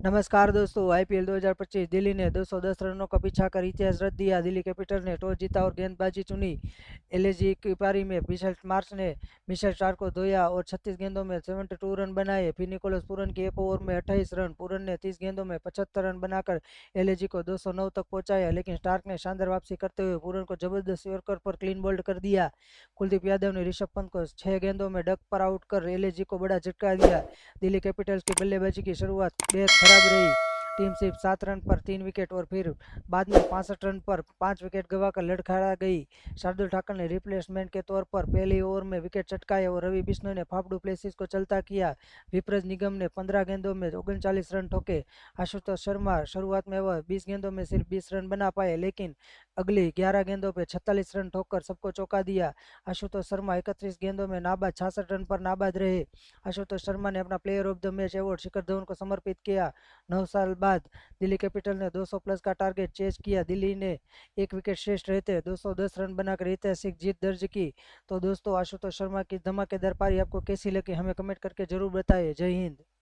नमस्कार दोस्तों। आईपीएल 2025 दिल्ली ने 210 रनों का पीछा कर इतिहास रच दिया। दिल्ली कैपिटल ने टॉस जीता और गेंदबाजी चुनी। एलएजी की पारी में मिशेल मार्श ने मिशेल स्टार्क को धोया और 36 गेंदों में 72 रन बनाए। फिर निकोलस पूरन की एक ओवर में 28 रन। पूरन ने 30 गेंदों में 75 रन बनाकर एलएजी को 209 तक पहुंचाया, लेकिन स्टार्क ने शानदार वापसी करते हुए पूरन को जबरदस्त यॉर्कर पर क्लीन बोल्ड कर दिया। कुलदीप यादव ने ऋषभ पंत को 6 गेंदों में डक पर आउट कर एलएजी को बड़ा झटका दिया। दिल्ली कैपिटल्स की बल्लेबाजी की शुरुआत बेहद खराब रही। टीम सिर्फ 7 रन पर 3 विकेट और फिर बाद में 65 रन पर 5 विकेट गंवाकर लड़खड़ा गई। शार्दुल ठाकुर ने रिप्लेसमेंट के तौर पर पहली ओवर में विकेट चटकाए और रवि बिश्नोई ने फाफ डू प्लेसिस को चलता किया। विपरज निगम ने 15 गेंदों में 39 रन ठोके। आशुतोष शर्मा शुरुआत में वह 20 गेंदों में सिर्फ 20 रन बना पाए, लेकिन अगली 11 गेंदों पर 46 रन ठोककर सबको चौंका दिया। आशुतोष शर्मा 31 गेंदों में नाबाद 66 रन पर नाबाद रहे। आशुतोष शर्मा ने अपना player of the match award Shikhar Dhawan को समर्पित किया। 9 साल बाद दिल्ली कैपिटल ने 200 प्लस का टारगेट चेज किया। दिल्ली ने एक विकेट श्रेष्ठ रहते 210 रन बनाकर ऐतिहासिक जीत दर्ज की। तो दोस्तों, आशुतोष शर्मा की धमाकेदार पारी आपको कैसी लगी हमें कमेंट करके जरूर बताइए। जय हिंद।